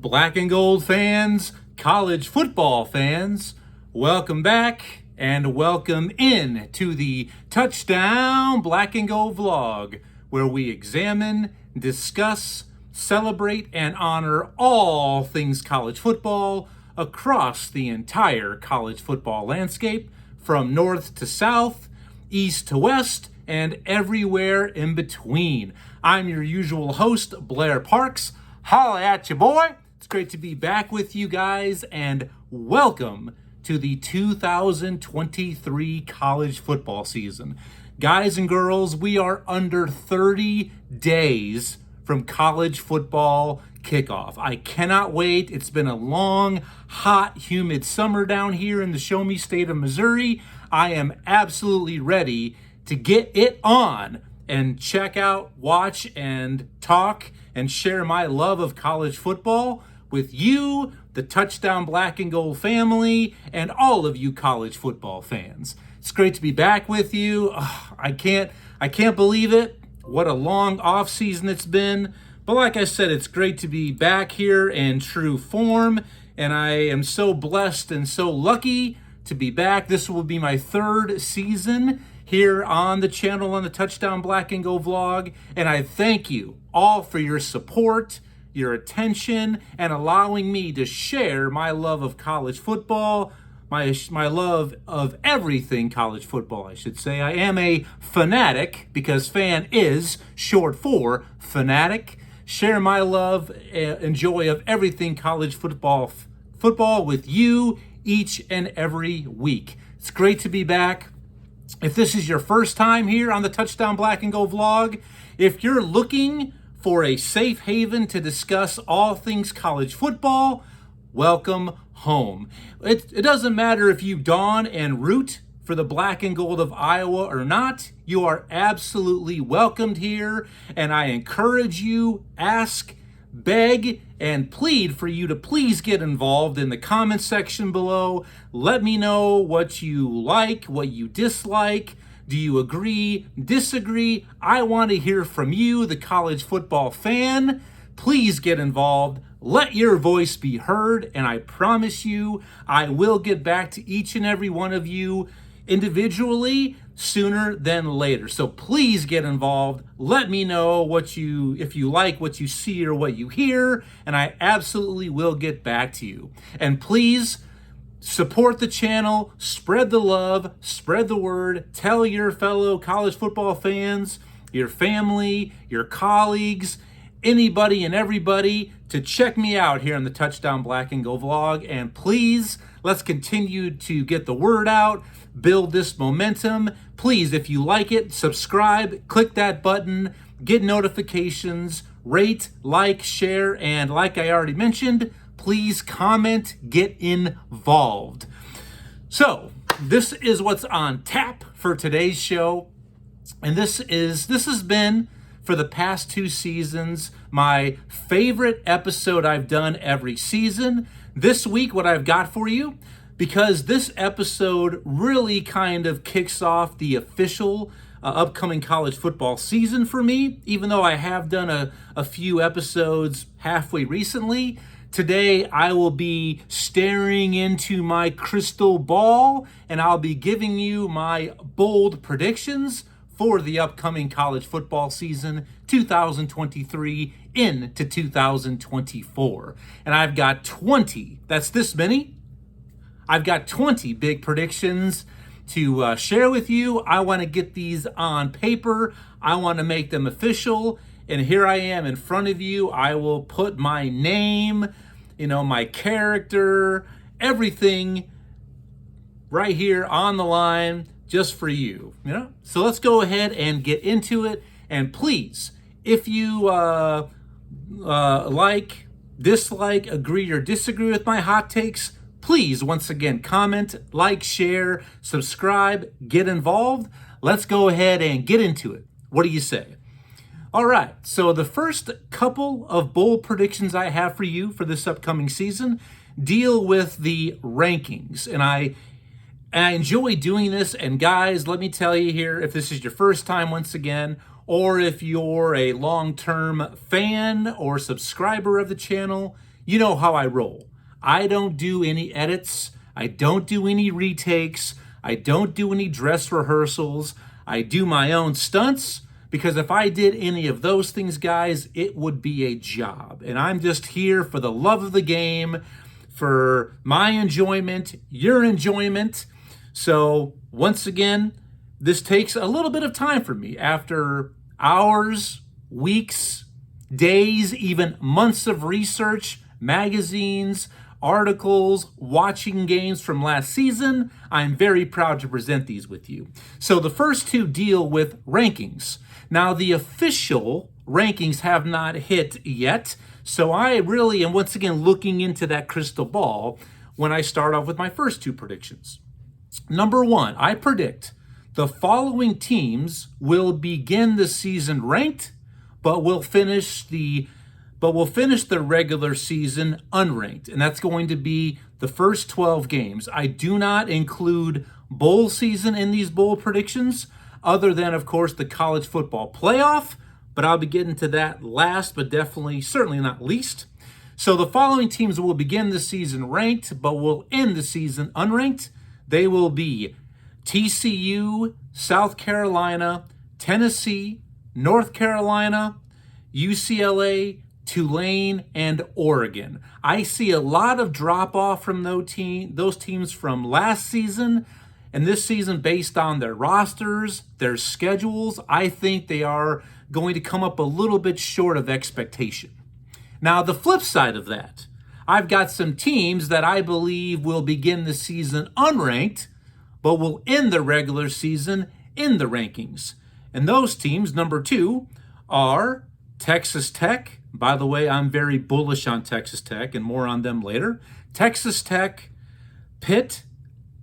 Black and gold fans, college football fans, welcome back and welcome in to the Touchdown Black and Gold vlog, where we examine, discuss, celebrate, and honor all things college football across the entire college football landscape, from north to south, east to west, and everywhere in between. I'm your usual host, Blair Parks. Holla at you, boy. It's great to be back with you guys, and welcome to the 2023 college football season. Guys and girls, we are under 30 days from college football kickoff. I cannot wait. It's been a long, hot, humid summer down here in the show me state of Missouri. I am absolutely ready to get it on and check out, watch, and talk and share my love of college football with you, the Touchdown Black and Gold family, and all of you college football fans. It's great to be back with you. I can't believe it. What a long off season it's been. But like I said, it's great to be back here in true form, and I am so blessed and so lucky to be back. This will be my third season here on the channel on the Touchdown Black and Gold vlog, and I thank you all for your support, your attention, and allowing me to share my love of college football, my love of everything college football, I should say. I am a fanatic, because fan is short for fanatic. Share my love and joy of everything college football with you each and every week. It's great to be back. If this is your first time here on the Touchdown Black and Gold vlog, if you're looking for a safe haven to discuss all things college football, welcome home. It doesn't matter if you don and root for the Black and Gold of Iowa or not. You are absolutely welcomed here, and I encourage you, ask, beg, and plead for you to please get involved in the comment section below. Let me know what you like, what you dislike. Do you agree, disagree? I want to hear from you, the college football fan. Please get involved. Let your voice be heard, and I promise you, I will get back to each and every one of you individually sooner than later. So please get involved. Let me know if you like what you see or what you hear, and I absolutely will get back to you. And please support the channel, spread the love, spread the word, tell your fellow college football fans, your family, your colleagues, anybody and everybody to check me out here on the Touchdown Black and Gold vlog. And please, let's continue to get the word out, build this momentum. Please, if you like it, subscribe, click that button, get notifications, rate, like, share, and like I already mentioned, please comment, get involved. So, this is what's on tap for today's show. And this has been, for the past two seasons, my favorite episode I've done every season. This week, what I've got for you, because this episode really kind of kicks off the official upcoming college football season for me, even though I have done a few episodes halfway recently. Today, I will be staring into my crystal ball, and I'll be giving you my bold predictions for the upcoming college football season 2023 into 2024. And I've got 20, that's this many. I've got 20 big predictions to share with you. I want to get these on paper. I want to make them official. And here I am in front of you. I will put my name, my character, everything right here on the line just for you. So let's go ahead and get into it. And please, if you like, dislike, agree, or disagree with my hot takes, please, once again, comment, like, share, subscribe, get involved. Let's go ahead and get into it. What do you say? All right, so the first couple of bold predictions I have for you for this upcoming season deal with the rankings. And I enjoy doing this. And guys, let me tell you here, if this is your first time once again, or if you're a long-term fan or subscriber of the channel, You know how I roll. I don't do any edits. I don't do any retakes. I don't do any dress rehearsals. I do my own stunts, because if I did any of those things, guys, it would be a job. And I'm just here for the love of the game, for my enjoyment, your enjoyment. So once again, this takes a little bit of time for me. After hours, weeks, days, even months of research, magazines, articles, watching games from last season, I'm very proud to present these with you. So the first two deal with rankings. Now, the official rankings have not hit yet, so I really am once again looking into that crystal ball when I start off with my first two predictions. Number one, I predict the following teams will begin the season ranked, but will finish the regular season unranked, and that's going to be the first 12 games. I do not include bowl season in these bowl predictions, other than, of course, the college football playoff, but I'll be getting to that last, but certainly not least. So the following teams will begin the season ranked, but will end the season unranked. They will be TCU, South Carolina, Tennessee, North Carolina, UCLA, Tulane, and Oregon. I see a lot of drop-off from those teams from last season and this season based on their rosters, their schedules. I think they are going to come up a little bit short of expectation. Now, the flip side of that, I've got some teams that I believe will begin the season unranked, but will end the regular season in the rankings. And those teams, number two, are Texas Tech. By the way, I'm very bullish on Texas Tech, and more on them later. Texas Tech, Pitt,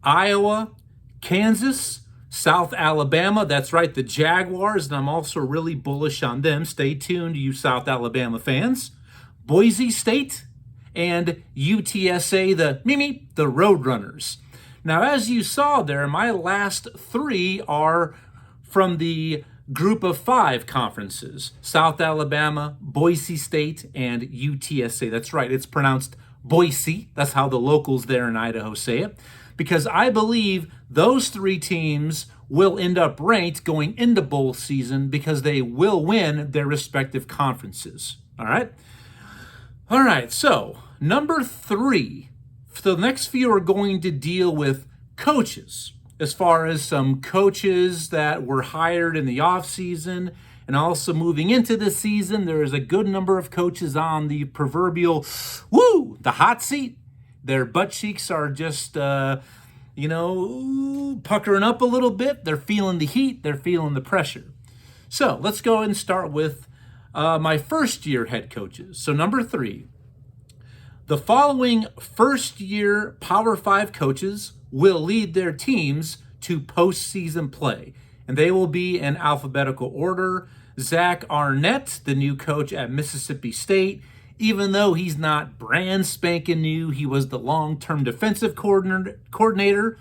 Iowa, Kansas, South Alabama. That's right, the Jaguars, and I'm also really bullish on them. Stay tuned, you South Alabama fans. Boise State and UTSA, the Roadrunners. Now, as you saw there, my last three are from the Group of Five conferences: South Alabama, Boise State, and UTSA. That's right, it's pronounced Boise. That's how the locals there in Idaho say it, because I believe those three teams will end up ranked going into bowl season because they will win their respective conferences. All right, so number three. The next few are going to deal with coaches, as far as some coaches that were hired in the offseason, and also moving into the season, there is a good number of coaches on the proverbial, the hot seat. Their butt cheeks are just, puckering up a little bit. They're feeling the heat. They're feeling the pressure. So let's go ahead and start with my first-year head coaches. So number three, the following first-year Power 5 coaches will lead their teams to postseason play, and they will be in alphabetical order. Zach Arnett, the new coach at Mississippi State, even though he's not brand spanking new, he was the long-term defensive coordinator.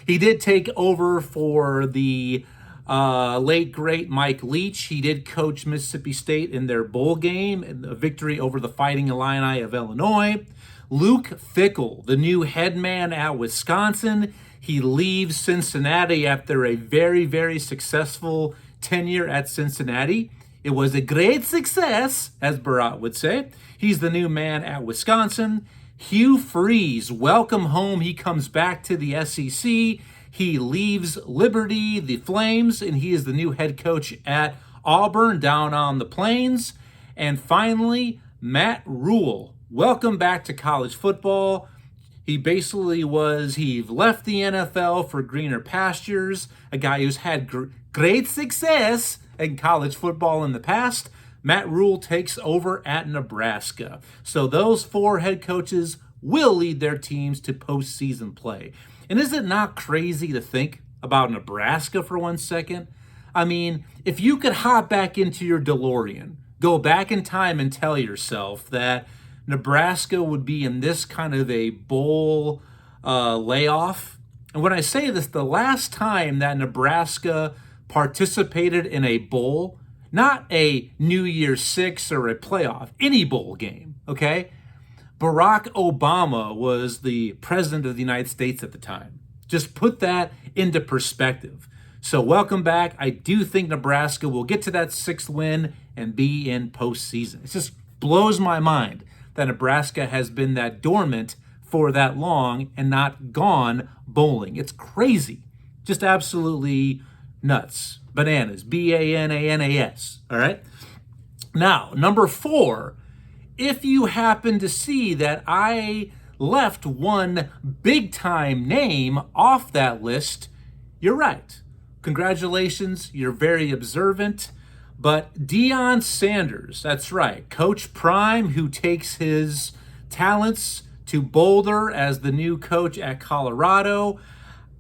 He did take over for the late, great Mike Leach. He did coach Mississippi State in their bowl game, and a victory over the Fighting Illini of Illinois. Luke Fickell, the new head man at Wisconsin. He leaves Cincinnati after a very, very successful tenure at Cincinnati. It was a great success, as Barat would say. He's the new man at Wisconsin. Hugh Freeze, welcome home. He comes back to the SEC. He leaves Liberty, the Flames, and he is the new head coach at Auburn down on the plains. And finally, Matt Rule. Welcome back to college football. He left the NFL for greener pastures, a guy who's had great success in college football in the past. Matt Rule takes over at Nebraska. So those four head coaches will lead their teams to postseason play. And is it not crazy to think about Nebraska for 1 second? I mean, if you could hop back into your DeLorean, go back in time and tell yourself that Nebraska would be in this kind of a bowl layoff. And when I say this, the last time that Nebraska participated in a bowl, not a New Year's Six or a playoff, any bowl game, okay? Barack Obama was the president of the United States at the time. Just put that into perspective. So welcome back. I do think Nebraska will get to that 6th win and be in postseason. It just blows my mind that Nebraska has been that dormant for that long and not gone bowling. It's crazy. Just absolutely nuts. Bananas. Bananas. All right? Now, number 4, if you happen to see that I left one big-time name off that list, you're right. Congratulations, you're very observant. But Deion Sanders, that's right, Coach Prime, who takes his talents to Boulder as the new coach at Colorado.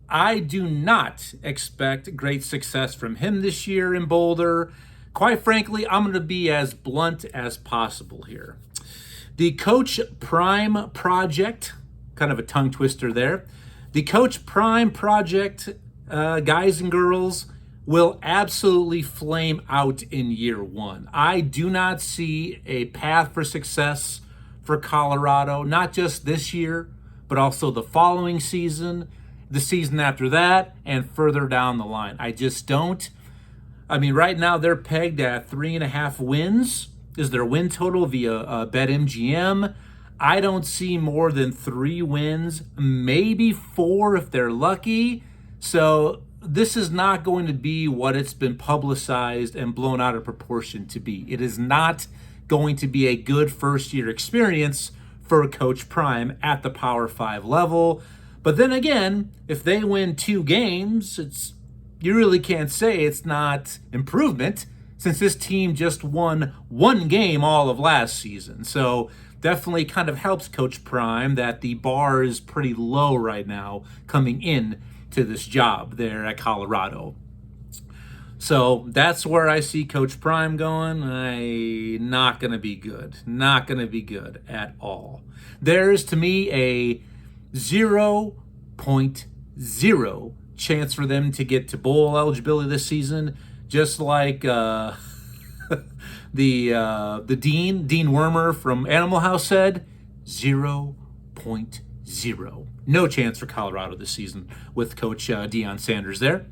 I do not expect great success from him this year in Boulder. Quite frankly, I'm going to be as blunt as possible here. The Coach Prime Project, kind of a tongue twister there. The Coach Prime Project, guys and girls, will absolutely flame out in year 1. I do not see a path for success for Colorado, not just this year, but also the following season, the season after that, and further down the line. I just don't. I mean, right now they're pegged at 3.5 wins is their win total via BetMGM. I don't see more than 3 wins, maybe 4 if they're lucky. So this is not going to be what it's been publicized and blown out of proportion to be. It is not going to be a good first-year experience for Coach Prime at the Power 5 level. But then again, if they win 2 games, you really can't say it's not improvement, since this team just won 1 game all of last season. So definitely kind of helps Coach Prime that the bar is pretty low right now coming in to this job there at Colorado. So that's where I see Coach Prime going. Not going to be good. Not going to be good at all. There's, to me, a 0.0 chance for them to get to bowl eligibility this season. Just like the Dean Wormer from Animal House said, 0.0. No chance for Colorado this season with Coach Deion Sanders there.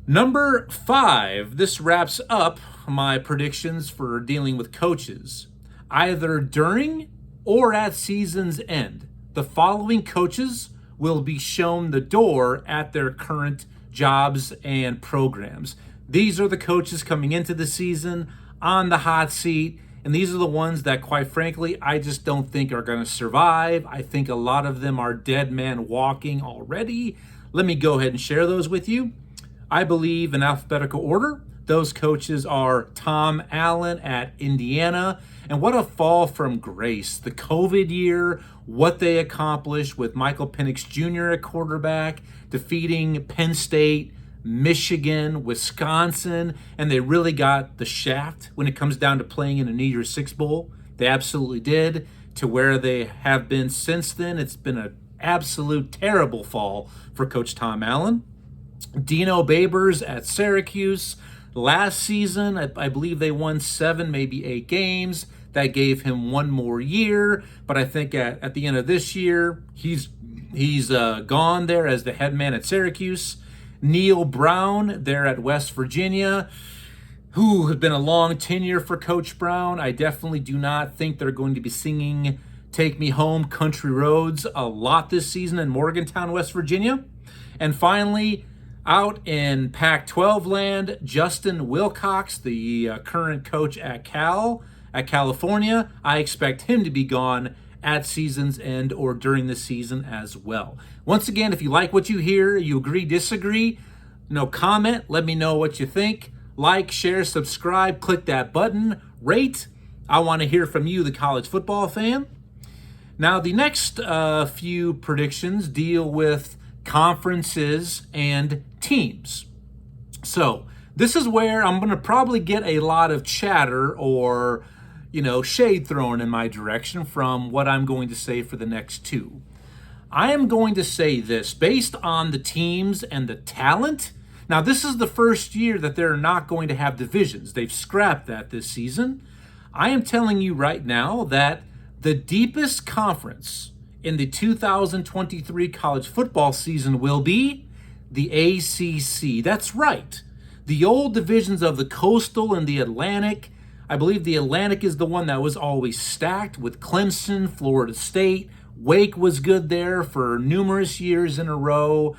Number 5, this wraps up my predictions for dealing with coaches. Either during or at season's end, the following coaches will be shown the door at their current jobs and programs. These are the coaches coming into the season on the hot seat, and these are the ones that, quite frankly, I just don't think are going to survive. I think a lot of them are dead man walking already. Let me go ahead and share those with you. I believe in alphabetical order. Those coaches are Tom Allen at Indiana. And what a fall from grace. The COVID year, what they accomplished with Michael Penix Jr. at quarterback, defeating Penn State, Michigan, Wisconsin, and they really got the shaft when it comes down to playing in a New Year's Six Bowl. They absolutely did. To where they have been since then, it's been an absolute terrible fall for Coach Tom Allen. Dino Babers at Syracuse. Last season, I believe they won 7, maybe 8 games. That gave him 1 more year. But I think at the end of this year, he's gone there as the head man at Syracuse. Neil Brown there at West Virginia, who has been a long tenure for Coach Brown. I definitely do not think they're going to be singing Take Me Home Country Roads a lot this season in Morgantown, West Virginia. And finally, out in Pac-12 land, Justin Wilcox, the current coach at California, I expect him to be gone at season's end or during the season as well. Once again, if you like what you hear, you agree, disagree, comment, let me know what you think. Like, share, subscribe, click that button, rate. I want to hear from you, the college football fan. Now, the next few predictions deal with conferences and teams. So this is where I'm going to probably get a lot of chatter or shade thrown in my direction from what I'm going to say for the next 2. I am going to say this based on the teams and the talent. Now, this is the first year that they're not going to have divisions. They've scrapped that this season. I am telling you right now that The deepest conference in the 2023 college football season will be the ACC. That's right. The old divisions of the Coastal and the Atlantic. I believe the Atlantic is the one that was always stacked with Clemson, Florida State. Wake was good there for numerous years in a row.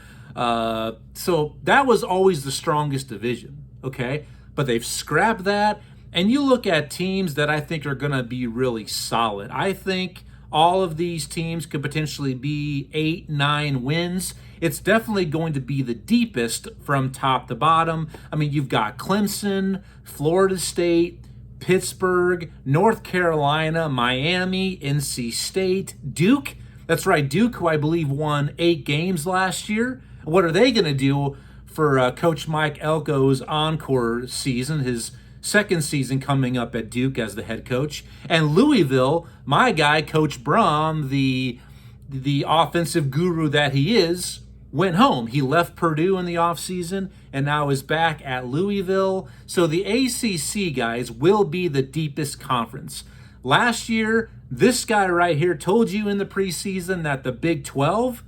So that was always the strongest division, okay? But they've scrapped that. And you look at teams that I think are going to be really solid. I think all of these teams could potentially be 8, 9 wins. It's definitely going to be the deepest from top to bottom. I mean, you've got Clemson, Florida State, Pittsburgh, North Carolina, Miami, NC State, Duke. That's right, Duke, who I believe won 8 games last year. What are they going to do for Coach Mike Elko's encore season, his second season coming up at Duke as the head coach? And Louisville, my guy, Coach Braun, the offensive guru that he is, went home. He left Purdue in the offseason and now is back at Louisville. So the ACC, guys, will be the deepest conference. Last year, this guy right here told you in the preseason that the Big 12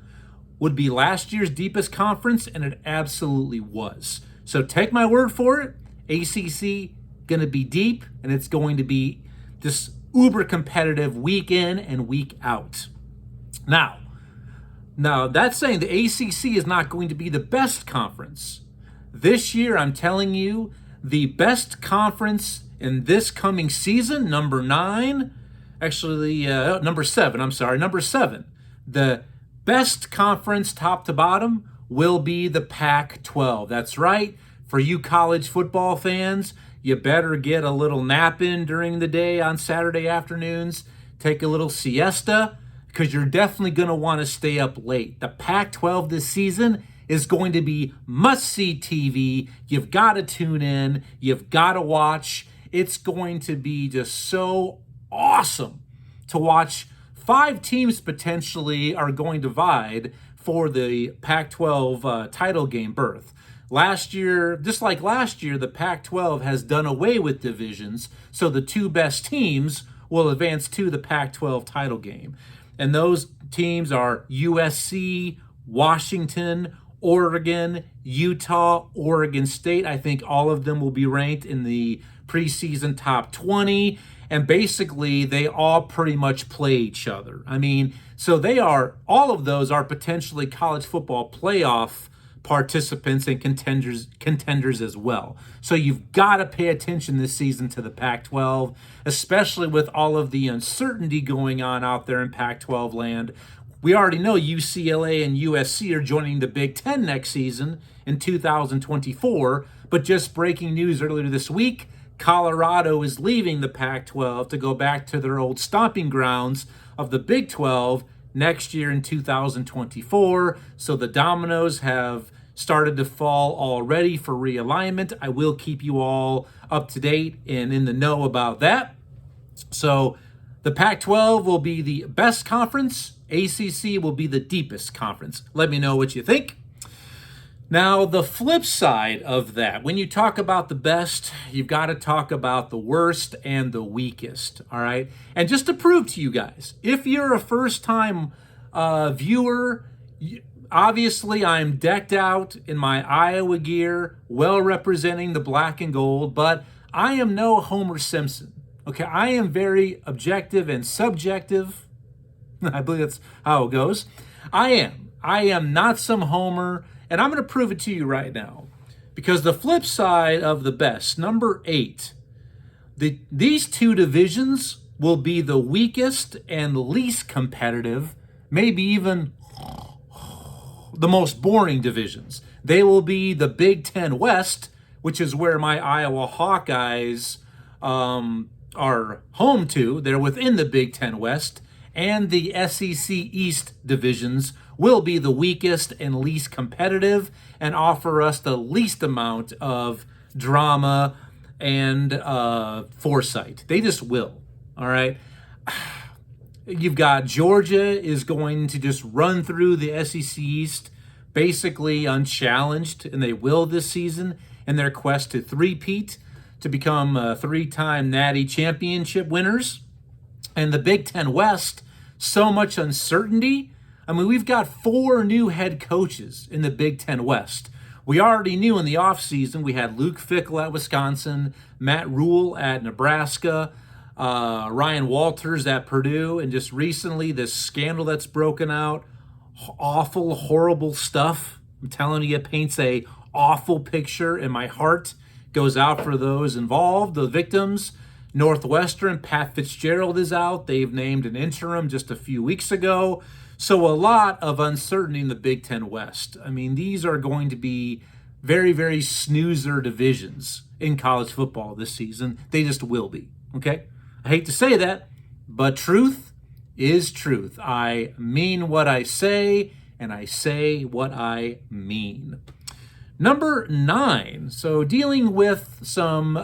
would be last year's deepest conference, and it absolutely was. So take my word for it. ACC going to be deep, and it's going to be just uber competitive week in and week out. Now that's saying the ACC is not going to be the best conference. This year, I'm telling you, the best conference in this coming season, number 7, the best conference top to bottom will be the Pac-12. That's right. For you college football fans, you better get a little nap in during the day on Saturday afternoons. Take a little siesta, because you're definitely going to want to stay up late. The Pac-12 this season is going to be must-see TV. You've got to tune in. You've got to watch. It's going to be just so awesome to watch. 5 teams potentially are going to vie for the Pac-12 title game berth. Last year, just like last year, the Pac-12 has done away with divisions, so the 2 best teams will advance to the Pac-12 title game. And those teams are USC, Washington, Oregon, Utah, Oregon State. I think all of them will be ranked in the preseason top 20. And basically, they all pretty much play each other. I mean, so all of those are potentially college football playoff participants and contenders as well. So you've got to pay attention this season to the Pac-12, especially with all of the uncertainty going on out there in Pac-12 land. We already know UCLA and USC are joining the Big Ten next season in 2024, but just breaking news earlier this week, Colorado is leaving the Pac-12 to go back to their old stomping grounds of the Big 12 next year in 2024. So the dominoes have started to fall already for realignment. I will keep you all up to date and in the know about that. So the Pac-12 will be the best conference. ACC will be the deepest conference. Let me know what you think. Now, the flip side of that, when you talk about the best, you've got to talk about the worst and the weakest, all right? And just to prove to you guys, if you're a first-time viewer, obviously I'm decked out in my Iowa gear, well representing the black and gold, but I am no Homer Simpson, okay? I am very objective and subjective. I believe that's how it goes. I am not some Homer. And I'm going to prove it to you right now, because the flip side of the best, number 8, these 2 divisions will be the weakest and least competitive, maybe even the most boring divisions. They will be the Big Ten West, which is where my Iowa Hawkeyes are home to. They're within the Big Ten West, and the SEC East divisions will be the weakest and least competitive and offer us the least amount of drama and foresight. They just will, all right? You've got Georgia is going to just run through the SEC East basically unchallenged, and they will this season in their quest to three-peat, to become 3-time Natty Championship winners. And the Big Ten West, so much uncertainty. I mean, we've got 4 new head coaches in the Big Ten West. We already knew in the offseason we had Luke Fickell at Wisconsin, Matt Rule at Nebraska, Ryan Walters at Purdue, and just recently this scandal that's broken out. Awful, horrible stuff. I'm telling you, it paints a awful picture, and my heart goes out for those involved, the victims. Northwestern, Pat Fitzgerald is out. They've named an interim just a few weeks ago. So a lot of uncertainty in the Big Ten West. I mean, these are going to be very, very snoozer divisions in college football this season. They just will be, okay? I hate to say that, but truth is truth. I mean what I say, and I say what I mean. Number 9, so dealing with some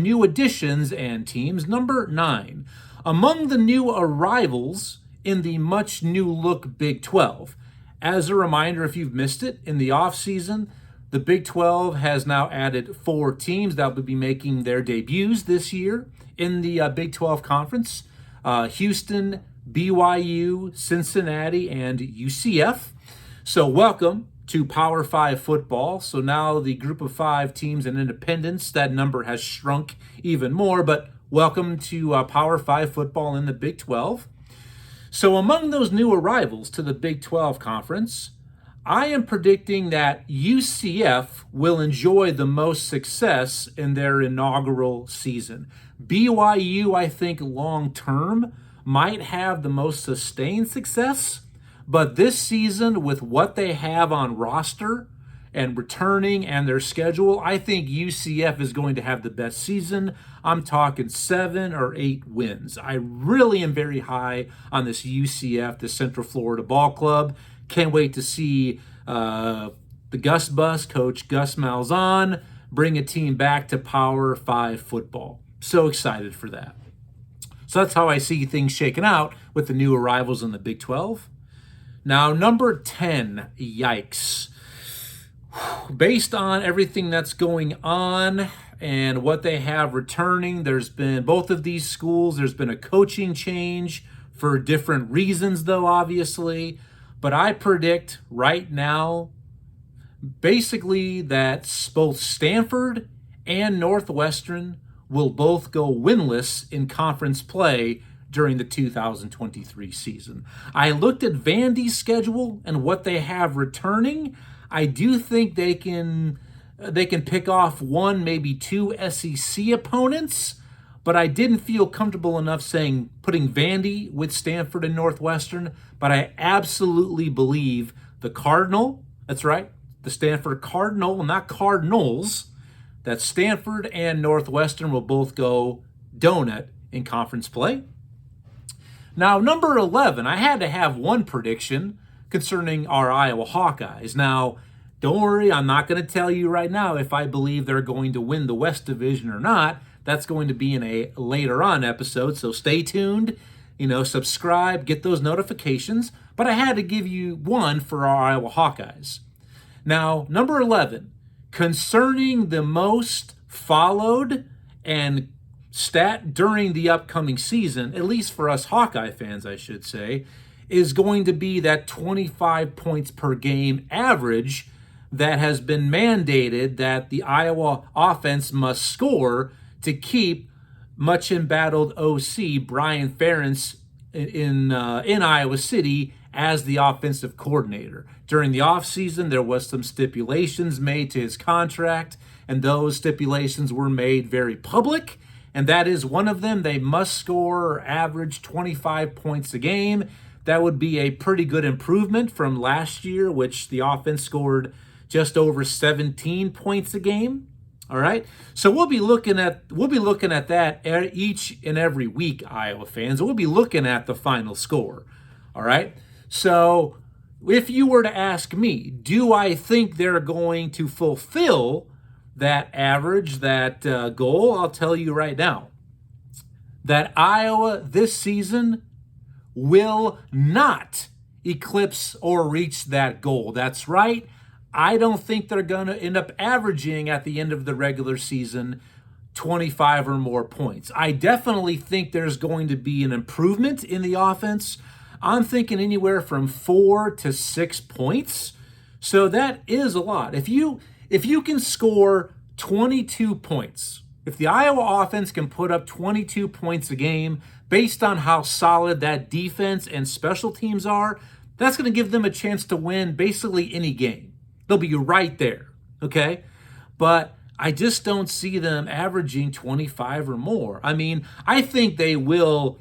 new additions and teams. Number 9, among the new arrivals in the much new look Big 12. As a reminder, if you've missed it, in the offseason, the Big 12 has now added 4 teams that will be making their debuts this year in the Big 12 Conference. Houston, BYU, Cincinnati, and UCF. So welcome to Power 5 football. So now the group of 5 teams and independents, that number has shrunk even more, but welcome to Power 5 football in the Big 12. So among those new arrivals to the Big 12 Conference, I am predicting that UCF will enjoy the most success in their inaugural season. BYU, I think, long-term might have the most sustained success, but this season, with what they have on roster and returning and their schedule, I think UCF is going to have the best season. I'm talking 7 or 8 wins. I really am very high on this UCF, the Central Florida Ball Club. Can't wait to see the Gus Bus, Coach Gus Malzahn, bring a team back to Power 5 football. So excited for that. So that's how I see things shaking out with the new arrivals in the Big 12. Now, number 10, yikes. Based on everything that's going on and what they have returning, there's been both of these schools, there's been a coaching change for different reasons, though, obviously. But I predict right now, basically, that both Stanford and Northwestern will both go winless in conference play during the 2023 season. I looked at Vandy's schedule and what they have returning. I do think they can pick off 1, maybe 2 SEC opponents, but I didn't feel comfortable enough putting Vandy with Stanford and Northwestern. But I absolutely believe the Cardinal, that's right, the Stanford Cardinal, not Cardinals, that Stanford and Northwestern will both go donut in conference play. Now, number 11, I had to have one prediction concerning our Iowa Hawkeyes. Now, don't worry, I'm not going to tell you right now if I believe they're going to win the West Division or not. That's going to be in a later on episode, so stay tuned, subscribe, get those notifications. But I had to give you one for our Iowa Hawkeyes. Now, number 11, concerning the most followed and stat during the upcoming season, at least for us Hawkeye fans, I should say, is going to be that 25 points per game average that has been mandated that the Iowa offense must score to keep much embattled OC Brian Ferentz in Iowa City as the offensive coordinator. During the offseason, there was some stipulations made to his contract, and those stipulations were made very public, and that is one of them. They must score or average 25 points a game. That would be a pretty good improvement from last year, which the offense scored just over 17 points a game. All right, so we'll be looking at that each and every week, Iowa fans. We'll be looking at the final score. All right, so if you were to ask me, do I think they're going to fulfill that average, that goal? I'll tell you right now that Iowa this season will not eclipse or reach that goal. That's right. I don't think they're going to end up averaging at the end of the regular season 25 or more points. I definitely think there's going to be an improvement in the offense. I'm thinking anywhere from 4 to 6 points. So that is a lot. If you can score 22 points, if the Iowa offense can put up 22 points a game based on how solid that defense and special teams are, that's going to give them a chance to win basically any game. They'll be right there, okay? But I just don't see them averaging 25 or more. I mean, I think they will,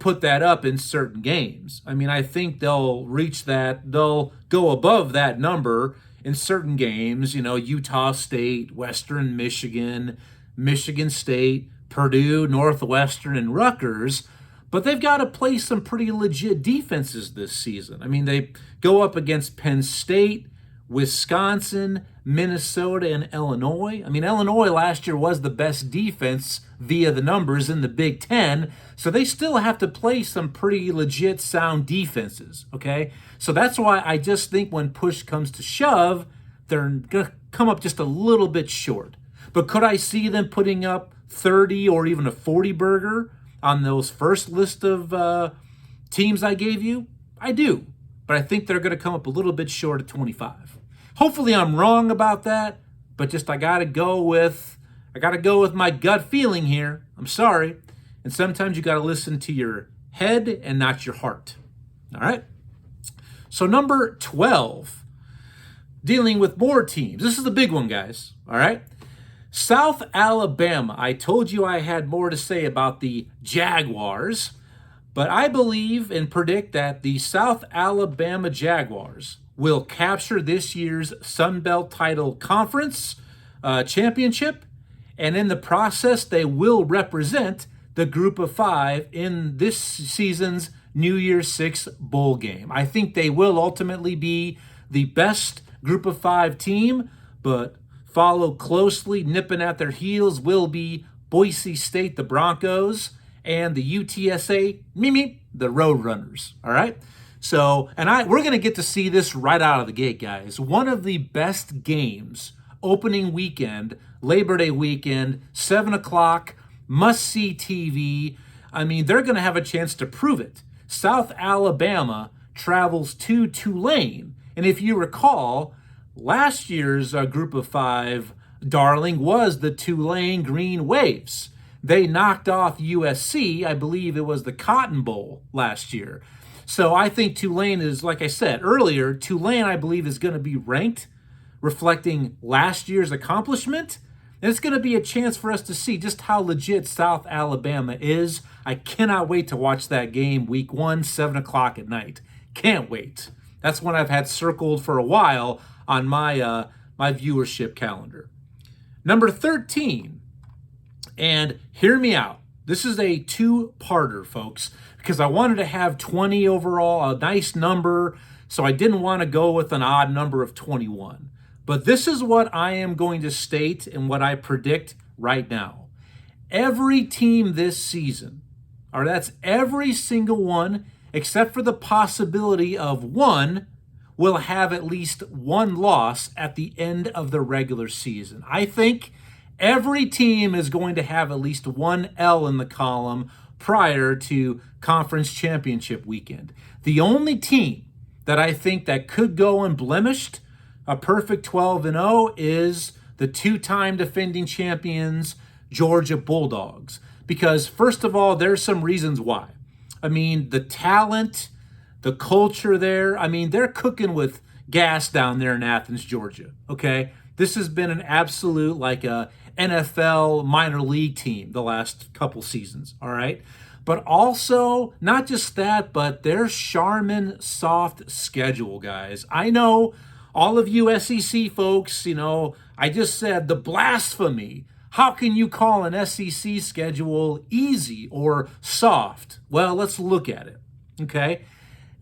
put that up in certain games. I mean, I think they'll reach that. They'll go above that number in certain games, Utah State, Western Michigan, Michigan State, Purdue, Northwestern, and Rutgers. But they've got to play some pretty legit defenses this season. I mean, they go up against Penn State, Wisconsin, Minnesota, and Illinois. I mean, Illinois last year was the best defense via the numbers in the Big Ten, so they still have to play some pretty legit sound defenses, okay? So that's why I just think when push comes to shove, they're going to come up just a little bit short. But could I see them putting up 30 or even a 40 burger on those first list of teams I gave you? I do, but I think they're going to come up a little bit short of 25. Hopefully I'm wrong about that, but just I got to go with my gut feeling here. I'm sorry. And sometimes you got to listen to your head and not your heart. All right? So number 12, dealing with more teams. This is the big one, guys. All right? South Alabama. I told you I had more to say about the Jaguars, but I believe and predict that the South Alabama Jaguars will capture this year's Sun Belt Title Conference championship, and in the process, they will represent the Group of Five in this season's New Year's Six bowl game. I think they will ultimately be the best Group of Five team, but follow closely, nipping at their heels, will be Boise State, the Broncos, and the UTSA, the Roadrunners. All right? So, we're going to get to see this right out of the gate, guys. One of the best games, opening weekend, Labor Day weekend, 7 o'clock, must-see TV. I mean, they're going to have a chance to prove it. South Alabama travels to Tulane. And if you recall, last year's Group of Five darling was the Tulane Green Waves. They knocked off USC. I believe it was the Cotton Bowl last year. So I think Tulane is, like I said earlier, Tulane, I believe, is going to be ranked, reflecting last year's accomplishment. And it's going to be a chance for us to see just how legit South Alabama is. I cannot wait to watch that game week 1, 7 o'clock at night. Can't wait. That's one I've had circled for a while on my viewership calendar. Number 13, and hear me out. This is a two-parter, folks, because I wanted to have 20 overall, a nice number, so I didn't want to go with an odd number of 21. But this is what I am going to state and what I predict right now. Every team this season, or that's every single one, except for the possibility of one, will have at least one loss at the end of the regular season. I think every team is going to have at least one L in the column prior to conference championship weekend. The only team that I think that could go unblemished, a perfect 12-0, is the two-time defending champions, Georgia Bulldogs. Because first of all, there's some reasons why. I mean, the talent, the culture there, I mean, they're cooking with gas down there in Athens, Georgia, okay? This has been an absolute, like a NFL minor league team the last couple seasons, all right? But also, not just that, but their Charmin soft schedule, guys. I know all of you SEC folks, I just said the blasphemy. How can you call an SEC schedule easy or soft? Well, let's look at it, okay?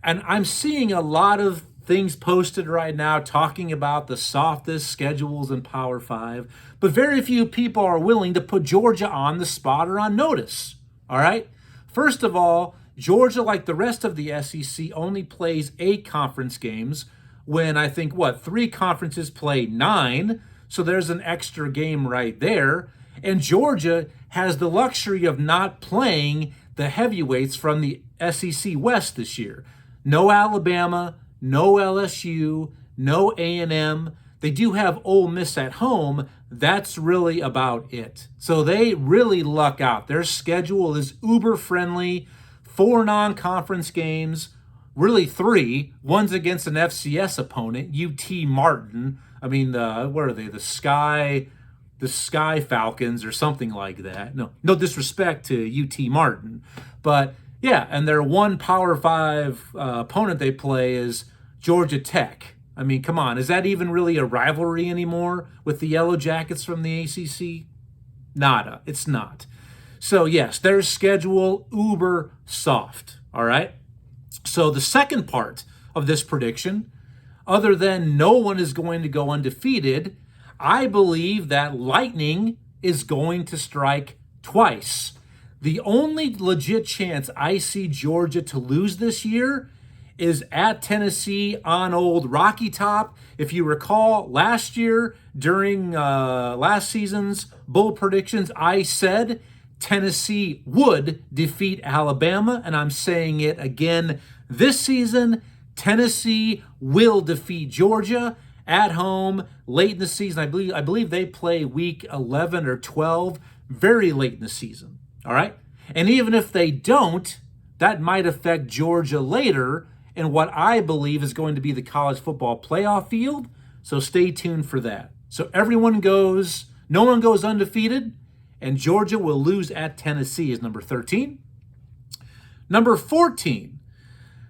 And I'm seeing a lot of things posted right now talking about the softest schedules in Power 5, but very few people are willing to put Georgia on the spot or on notice, all right? First of all, Georgia, like the rest of the SEC, only plays 8 conference games when I think, 3 conferences play 9, so there's an extra game right there. And Georgia has the luxury of not playing the heavyweights from the SEC West this year. No Alabama, no LSU, no A&M. They do have Ole Miss at home. That's really about it. So they really luck out. Their schedule is uber friendly. 4 non-conference games, really 3. One's against an FCS opponent, UT Martin. I mean, what are they? The Sky Falcons or something like that. No disrespect to UT Martin, but yeah. And their one Power 5 opponent they play is Georgia Tech. I mean, come on, is that even really a rivalry anymore with the Yellow Jackets from the ACC? Nada. It's not. So yes, their schedule uber soft. All right. So the second part of this prediction, other than no one is going to go undefeated, I believe that lightning is going to strike twice. The only legit chance I see Georgia to lose this year is at Tennessee on old Rocky Top. If you recall, last year during last season's bowl predictions, I said Tennessee would defeat Alabama, and I'm saying it again this season. Tennessee will defeat Georgia at home late in the season. I believe they play week 11 or 12, very late in the season. All right? And even if they don't, that might affect Georgia later in what I believe is going to be the college football playoff field. So stay tuned for that. So no one goes undefeated, and Georgia will lose at Tennessee is number 13. Number 14.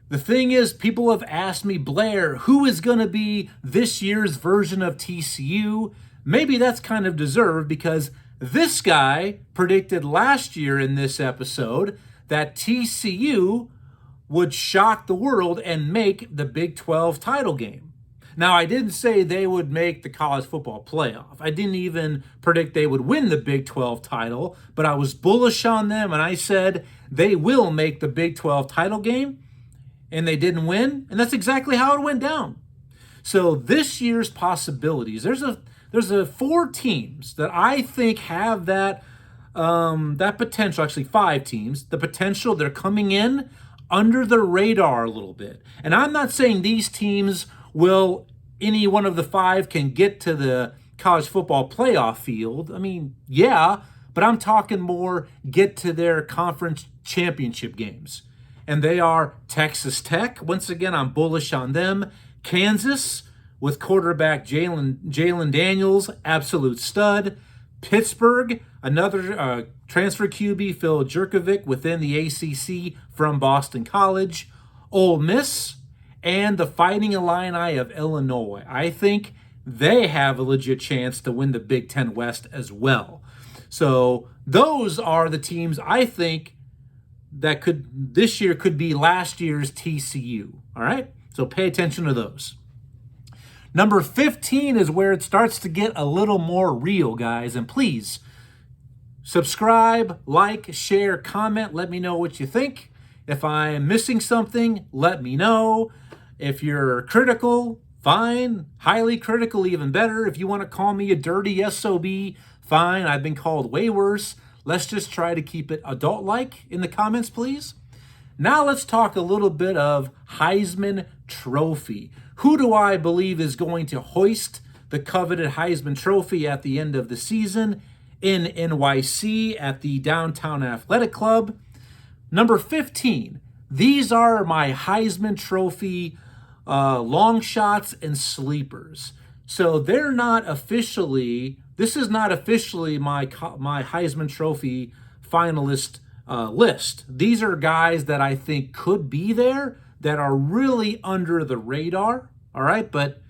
The thing is, people have asked me, Blair, who is going to be this year's version of TCU? Maybe that's kind of deserved because this guy predicted last year in this episode that TCU would shock the world and make the Big 12 title game. Now, I didn't say they would make the college football playoff. I didn't even predict they would win the Big 12 title, but I was bullish on them, and I said they will make the Big 12 title game, and they didn't win, and that's exactly how it went down. So this year's possibilities, there's a 4 teams that I think have that potential, actually 5 teams, the potential. They're coming in under the radar a little bit. And I'm not saying these teams any one of the 5 can get to the college football playoff field. I mean, yeah, but I'm talking more get to their conference championship games. And they are Texas Tech. Once again, I'm bullish on them. Kansas with quarterback Jalen Daniels, absolute stud. Pittsburgh, another transfer QB, Phil Jurkovec within the ACC from Boston College. Ole Miss and the Fighting Illini of Illinois. I think they have a legit chance to win the Big Ten West as well. So those are the teams I think that this year could be last year's TCU. All right? So pay attention to those. Number 15 is where it starts to get a little more real, guys. And please, subscribe, like, share, comment. Let me know what you think. If I'm missing something, let me know. If you're critical, fine. Highly critical, even better. If you want to call me a dirty SOB, fine. I've been called way worse. Let's just try to keep it adult-like in the comments, please. Now let's talk a little bit of Heisman Trophy. Who do I believe is going to hoist the coveted Heisman Trophy at the end of the season in NYC at the Downtown Athletic Club? Number 15. These are my Heisman Trophy long shots and sleepers. So this is not officially my Heisman Trophy finalist list. These are guys that I think could be there that are really under the radar, all right? But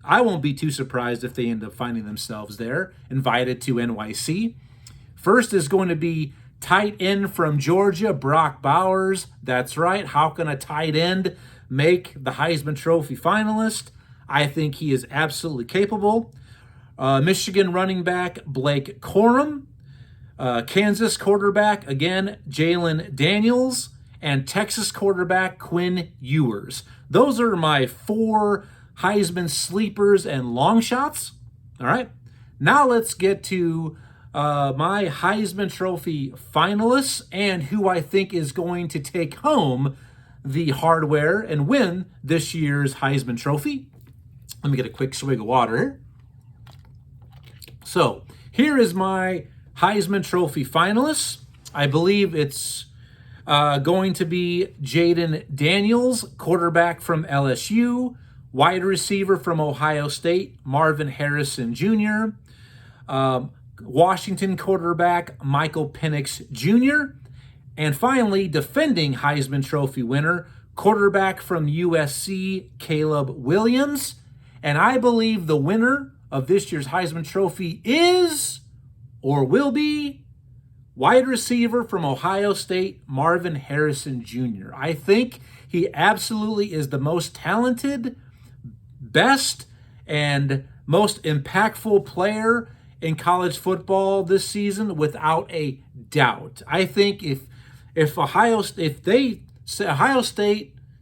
I won't be too surprised if they end up finding themselves there, invited to NYC. First is going to be tight end from Georgia, Brock Bowers. That's right. How can a tight end make the Heisman Trophy finalist? I think he is absolutely capable. Michigan running back Blake Corum. Kansas quarterback, again, Jalen Daniels. And Texas quarterback Quinn Ewers. Those are my 4 Heisman sleepers and long shots. All right. Now let's get to my Heisman Trophy finalists and who I think is going to take home the hardware and win this year's Heisman Trophy. Let me get a quick swig of water here. So here is my Heisman Trophy finalists. I believe it's going to be Jaden Daniels, quarterback from LSU, wide receiver from Ohio State, Marvin Harrison Jr., Washington quarterback Michael Penix Jr., and finally, defending Heisman Trophy winner, quarterback from USC, Caleb Williams. And I believe the winner of this year's Heisman Trophy is, or will be, wide receiver from Ohio State, Marvin Harrison Jr. I think he absolutely is the most talented, best, and most impactful player in college football this season, without a doubt. I think if Ohio State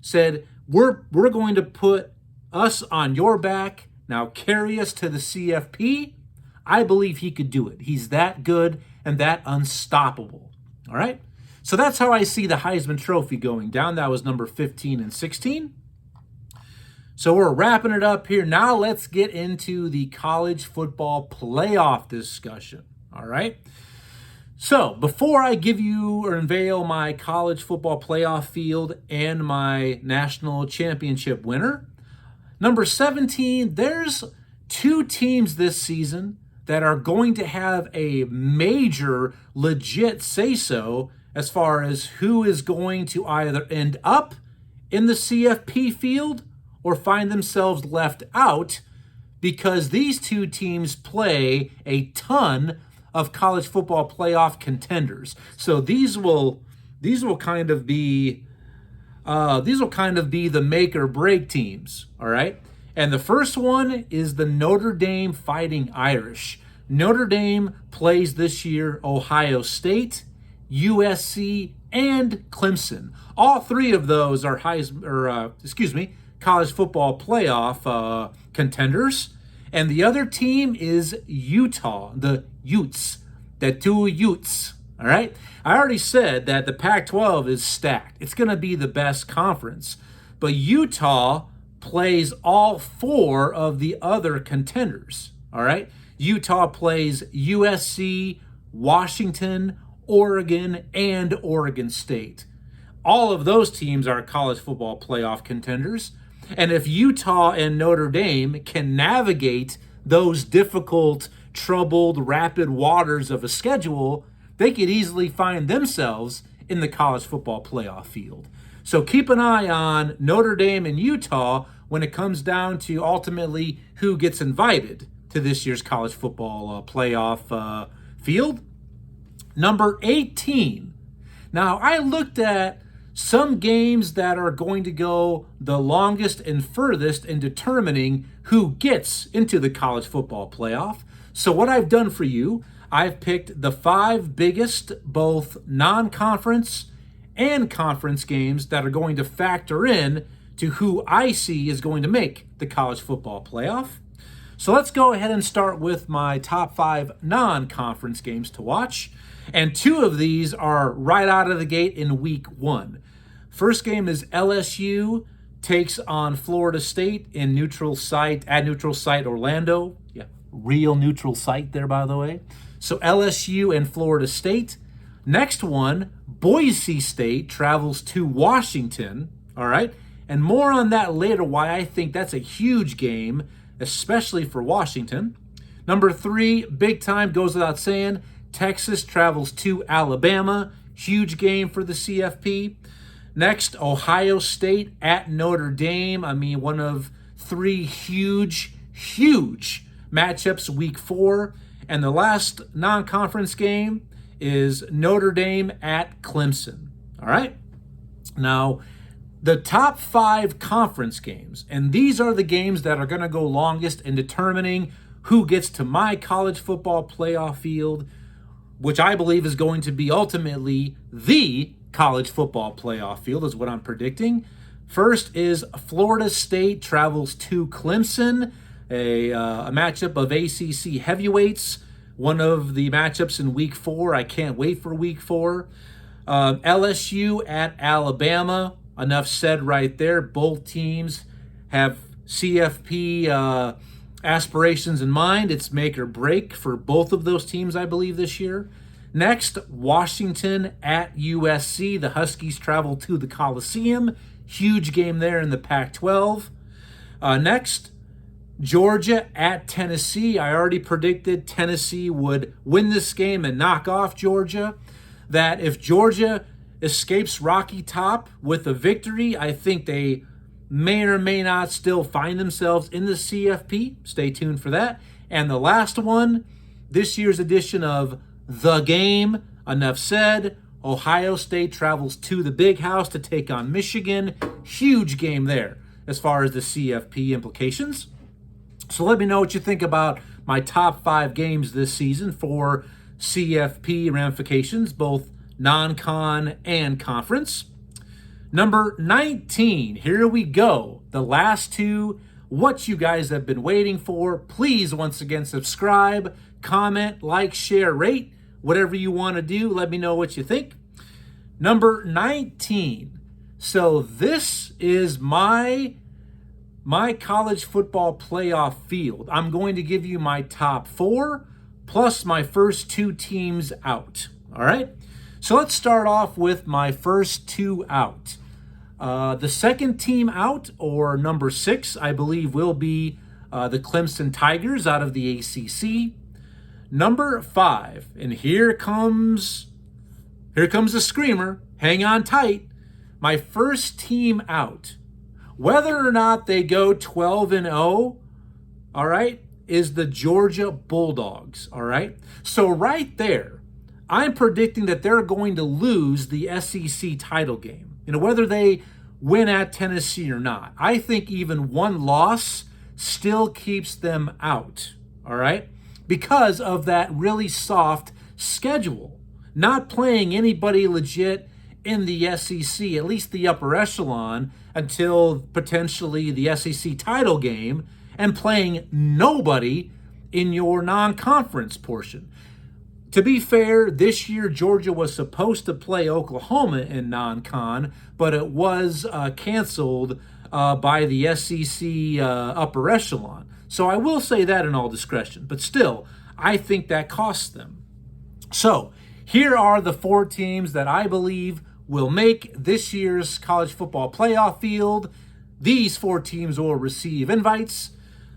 said, we're going to put us on your back, now carry us to the CFP, I believe he could do it. He's that good and that unstoppable. All right? So that's how I see the Heisman Trophy going down. That was number 15 and 16. So we're wrapping it up here. Now let's get into the college football playoff discussion. All right? So before I give you or unveil my college football playoff field and my national championship winner, number 17, there's two teams this season that are going to have a major, legit say-so as far as who is going to either end up in the CFP field or find themselves left out, because these two teams play a ton of college football playoff contenders. So these will kind of be the make or break teams, all right? And the first one is the Notre Dame Fighting Irish. Notre Dame plays this year Ohio State, USC, and Clemson. All three of those are college football playoff contenders. And the other team is Utah, the Utes, the two Utes, all right? I already said that the Pac-12 is stacked. It's going to be the best conference. But Utah plays all four of the other contenders, all right? Utah plays USC, Washington, Oregon, and Oregon State. All of those teams are college football playoff contenders. And if Utah and Notre Dame can navigate those difficult, troubled, rapid waters of a schedule, they could easily find themselves in the college football playoff field. So keep an eye on Notre Dame and Utah when it comes down to ultimately who gets invited to this year's college football playoff field. Number 18. Now, I looked at some games that are going to go the longest and furthest in determining who gets into the college football playoff. So what I've done for you, I've picked the 5 biggest, both non-conference and conference games that are going to factor in to who I see is going to make the college football playoff. So let's go ahead and start with my top 5 non-conference games to watch. And 2 of these are right out of the gate in week 1. First game is LSU takes on Florida State at neutral site Orlando. Yeah, real neutral site there, by the way. So LSU and Florida State. Next one, Boise State travels to Washington. All right. And more on that later, why I think that's a huge game, especially for Washington. Number 3, big time, goes without saying. Texas travels to Alabama. Huge game for the CFP. Next, Ohio State at Notre Dame. I mean, one of 3 huge matchups week 4. And the last non-conference game is Notre Dame at Clemson. All right? Now, the top 5 conference games, and these are the games that are going to go longest in determining who gets to my college football playoff field, which I believe is going to be ultimately the college football playoff field, is what I'm predicting. First is Florida State travels to Clemson, a matchup of ACC heavyweights. one of the matchups in week 4. I can't wait for week 4. LSU at Alabama. Enough said right there. Both teams have CFP aspirations in mind. It's make or break for both of those teams, I believe, this year. Next, Washington at USC. The Huskies travel to the Coliseum. Huge game there in the Pac-12. Next, Georgia at Tennessee. I already predicted Tennessee would win this game and knock off Georgia. That if Georgia escapes Rocky Top with a victory, I think they may or may not still find themselves in the CFP. Stay tuned for that. And the last one, this year's edition of The Game. Enough said. Ohio State travels to the Big House to take on Michigan. Huge game there as far as the CFP implications. So let me know what you think about my top 5 games this season for CFP ramifications, both non-con and conference. Number 19, here we go. The last 2, what you guys have been waiting for. Please, once again, subscribe, comment, like, share, rate, whatever you want to do. Let me know what you think. Number 19. So this is my college football playoff field. I'm going to give you my top 4 plus my first 2 teams out. All right? So let's start off with my first 2 out. The second team out, or number 6, I believe will be the Clemson Tigers out of the ACC. Number 5, and here comes the screamer. Hang on tight. My first team out, whether or not they go 12-0, all right, is the Georgia Bulldogs, all right? So right there, I'm predicting that they're going to lose the SEC title game. Whether they win at Tennessee or not. I think even one loss still keeps them out, all right? Because of that really soft schedule. Not playing anybody legit in the SEC, at least the upper echelon, until potentially the SEC title game, and playing nobody in your non-conference portion. To be fair, this year Georgia was supposed to play Oklahoma in non-con, but it was canceled by the SEC upper echelon. So I will say that in all discretion, but still, I think that costs them. So here are the 4 teams that I believe will make this year's college football playoff field. These 4 teams will receive invites.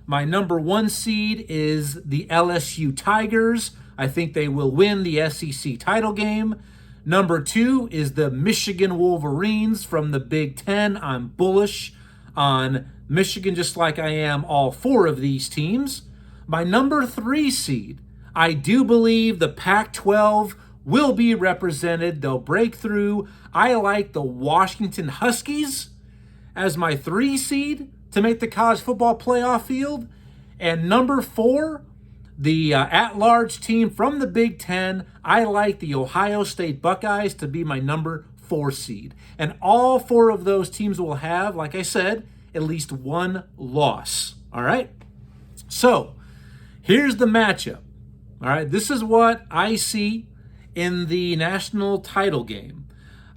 My number 1 seed is the LSU Tigers. I think they will win the SEC title game. Number 2 is the Michigan Wolverines from the Big Ten. I'm bullish on Michigan, just like I am all 4 of these teams. My number 3 seed, I do believe the Pac-12 will be represented. They'll break through. I like the Washington Huskies as my 3 seed to make the college football playoff field. And number 4, the at-large team from the Big Ten, I like the Ohio State Buckeyes to be my number 4 seed. And all 4 of those teams will have, like I said, at least 1 loss. All right? So, here's the matchup. All right? This is what I see in the national title game.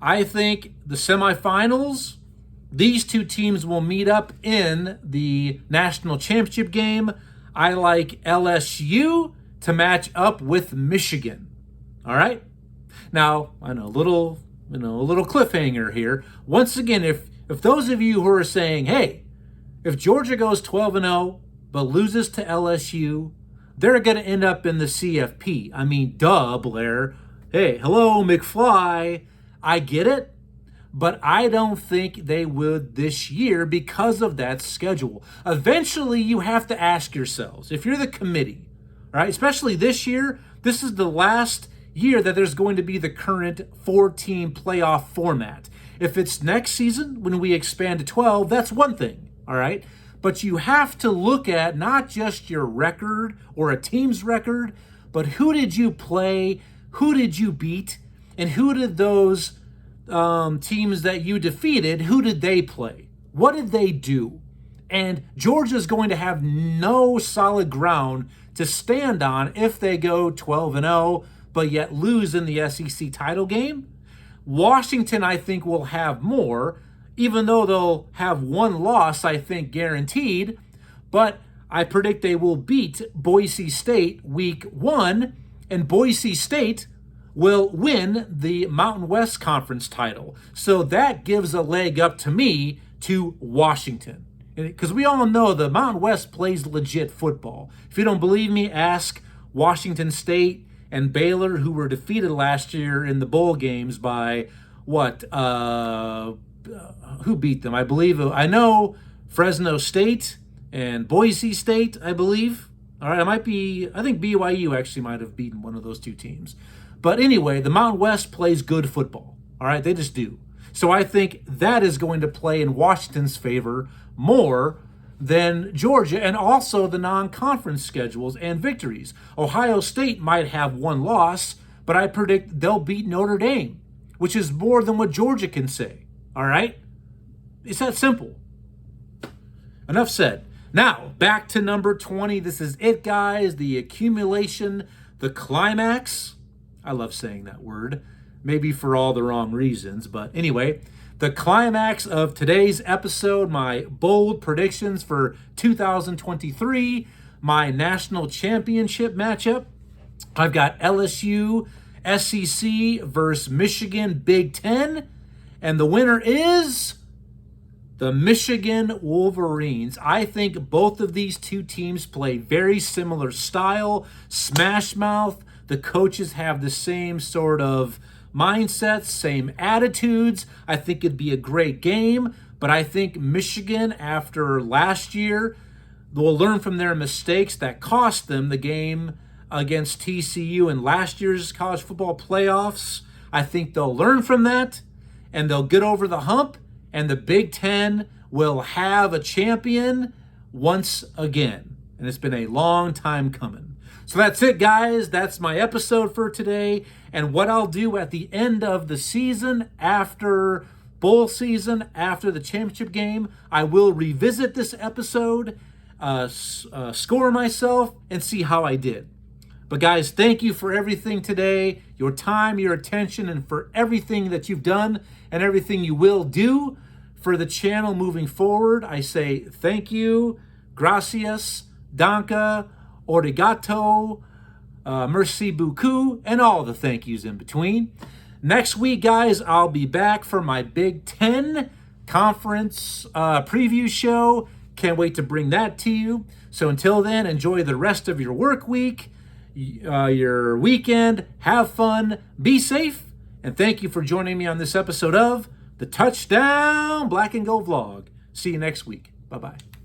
I think the semifinals, these 2 teams will meet up in the national championship game. I like LSU to match up with Michigan. All right? Now, I know a little cliffhanger here. Once again, if those of you who are saying, hey, if Georgia goes 12-0 but loses to LSU, they're going to end up in the CFP. I mean, duh, Blair. Hey, hello, McFly. I get it. But I don't think they would this year because of that schedule. Eventually, you have to ask yourselves, if you're the committee, right, especially this year, this is the last year that there's going to be the current 4-team playoff format. If it's next season when we expand to 12, that's one thing, all right? But you have to look at not just your record or a team's record, but who did you play, who did you beat, and who did those teams that you defeated, who did they play? What did they do? And Georgia's going to have no solid ground to stand on if they go 12-0, but yet lose in the SEC title game. Washington, I think, will have more, even though they'll have one loss, I think, guaranteed. But I predict they will beat Boise State week 1, and Boise State will win the Mountain West Conference title. So that gives a leg up to me to Washington. Because we all know the Mountain West plays legit football. If you don't believe me, ask Washington State and Baylor, who were defeated last year in the bowl games by who beat them? I know Fresno State and Boise State, I believe. All right, I think BYU actually might have beaten one of those two teams. But anyway, the Mountain West plays good football. All right, they just do. So I think that is going to play in Washington's favor more than Georgia, and also the non-conference schedules and victories. Ohio State might have one loss, but I predict they'll beat Notre Dame, which is more than what Georgia can say. All right? It's that simple. Enough said. Now, back to number 20. This is it, guys. The accumulation, the climax. I love saying that word. Maybe for all the wrong reasons, but anyway, the climax of today's episode, my bold predictions for 2023, my national championship matchup. I've got LSU, SEC versus Michigan, Big Ten, and the winner is the Michigan Wolverines. I think both of these two teams play very similar style, smash mouth. The coaches have the same sort of mindsets, same attitudes. I think it'd be a great game, but I think Michigan, after last year, will learn from their mistakes that cost them the game against TCU in last year's college football playoffs. I think they'll learn from that, and they'll get over the hump, and the Big Ten will have a champion once again. And it's been a long time coming. So that's it, guys. That's my episode for today. And what I'll do at the end of the season, after bowl season, after the championship game, I will revisit this episode, score myself, and see how I did. But guys, thank you for everything today, your time, your attention, and for everything that you've done and everything you will do for the channel moving forward. I say thank you, gracias, danke, origato, merci beaucoup, and all the thank yous in between. Next week, guys, I'll be back for my Big Ten conference preview show. Can't wait to bring that to you. So until then, enjoy the rest of your work week, your weekend. Have fun, be safe, and thank you for joining me on this episode of the Touchdown Black and Gold Vlog. See you next week. Bye-bye.